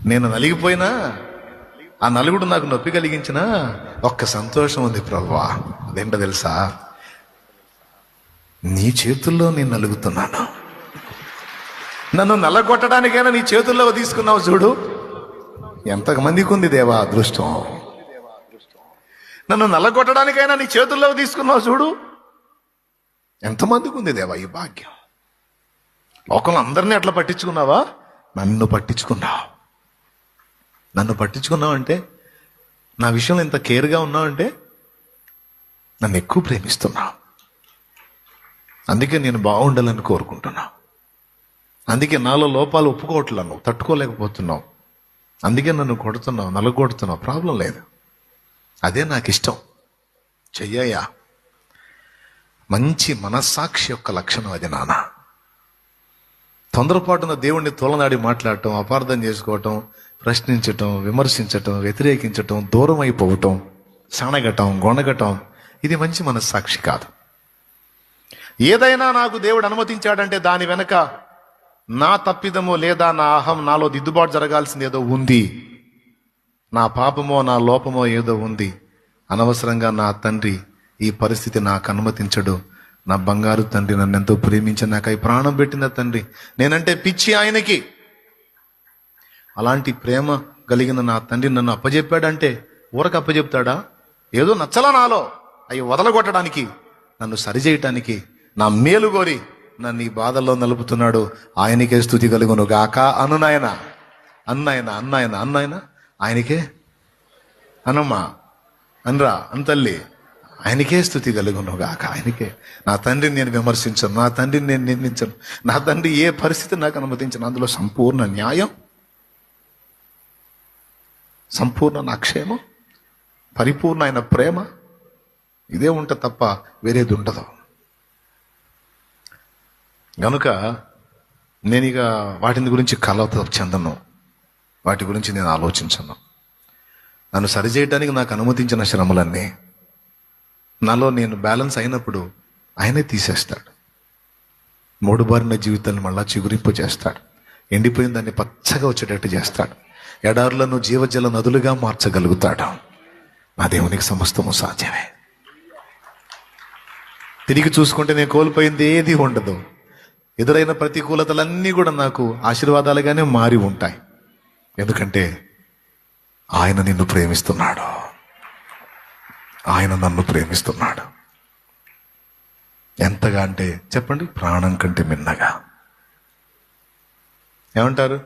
నేను నలిగిపోయినా ఆ నలుగుడు నాకు నొప్పి కలిగించిన ఒక్క సంతోషం ఉంది ప్రభువా. అదేంటో తెలుసా? నీ చేతుల్లో నేను నలుగుతున్నాను. నన్ను నల్లగొట్టడానికైనా నీ చేతుల్లో తీసుకున్నావు చూడు. ఎంతమందికి ఉంది దేవా అదృష్టం. నన్ను నల్లగొట్టడానికైనా నీ చేతుల్లో తీసుకున్నావు చూడు. ఎంతమందికి ఉంది దేవా ఈ భాగ్యం. లోకంలో అందరినీ అట్లా పట్టించుకున్నావా? నన్ను పట్టించుకున్నావు. నన్ను పట్టించుకున్నావు అంటే, నా విషయంలో ఇంత కేర్గా ఉన్నావు అంటే నన్ను ఎక్కువ ప్రేమిస్తున్నావు. అందుకే నేను బాగుండాలని కోరుకుంటున్నా. అందుకే నాలో లోపాలు ఒప్పుకోవట్లను, తట్టుకోలేకపోతున్నావు. అందుకే నన్ను కొడుతున్నావు, నలుగొడుతున్నావు. ప్రాబ్లం లేదు, అదే నాకు ఇష్టం. చెయ్యయ్యా. మంచి మనస్సాక్షి యొక్క లక్షణం అది నాన్న. తొందరపాటున దేవుణ్ణి తోలనాడి మాట్లాడటం, అపార్థం చేసుకోవటం, ప్రశ్నించటం, విమర్శించటం, వ్యతిరేకించటం, దూరం అయిపోవటం, సనగటం, గొనగటం, ఇది మంచి మనస్సాక్షి కాదు. ఏదైనా నాకు దేవుడు అనుమతించాడంటే దాని వెనక నా తప్పిదమో లేదా నా అహం, నాలో దిద్దుబాటు జరగాల్సింది ఏదో ఉంది. నా పాపమో నా లోపమో ఏదో ఉంది. అనవసరంగా నా తండ్రి ఈ పరిస్థితి నాకు అనుమతించడు. నా బంగారు తండ్రి నన్ను ఎంతో ప్రేమించి నాకై ప్రాణం పెట్టిన తండ్రి. నేనంటే పిచ్చి ఆయనకి. అలాంటి ప్రేమ కలిగిన నా తండ్రి నన్ను అప్పజెప్పాడంటే ఊరకు అప్పజెప్తాడా? ఏదో నచ్చలా నాలో అవి వదలగొట్టడానికి, నన్ను సరిచేయటానికి, నా మేలు కోరి నన్ను ఈ బాధల్లో నలుపుతున్నాడు. ఆయనకే స్తుతి కలుగును గాక. అనునాయన అన్నాయన అన్నాయన అన్నాయన ఆయనకే అనమ్మా అనరా అంతల్లి, ఆయనకే స్తుతి కలుగును గాక. ఆయనకే. నా తండ్రిని నేను విమర్శించను, నా తండ్రిని నేను నిందించను. నా తండ్రి ఏ పరిస్థితి నాకు అనుమతించను. అందులో సంపూర్ణ న్యాయం, సంపూర్ణ నా క్షేమం, పరిపూర్ణ ఆయన ప్రేమ, ఇదే ఉంట తప్ప వేరేది ఉండదు. గనుక నేను ఇక వాటిని గురించి కలత చెందను, వాటి గురించి నేను ఆలోచించను. నన్ను సరిచేయటానికి నాకు అనుమతించిన శ్రమలన్నీ నాలో నేను బ్యాలెన్స్ అయినప్పుడు ఆయనే తీసేస్తాడు. మూడుబారిన జీవితాన్ని మళ్ళా చిగురింపు చేస్తాడు. ఎండిపోయిన దాన్ని పచ్చగా వచ్చేటట్టు చేస్తాడు. ఎడారులను జీవజల నదులుగా మార్చగలుగుతాడు. నా దేవునికి సమస్తము సాధ్యమే. తిరిగి చూసుకుంటే నేను కోల్పోయింది ఏది ఉండదు. ఎదురైన ప్రతికూలతలన్నీ కూడా నాకు ఆశీర్వాదాలుగానే మారి ఉంటాయి. ఎందుకంటే ఆయన నిన్ను ప్రేమిస్తున్నాడు, ఆయన నన్ను ప్రేమిస్తున్నాడు. ఎంతగా అంటే చెప్పండి, ప్రాణం కంటే మిన్నగా. ఏమంటారు?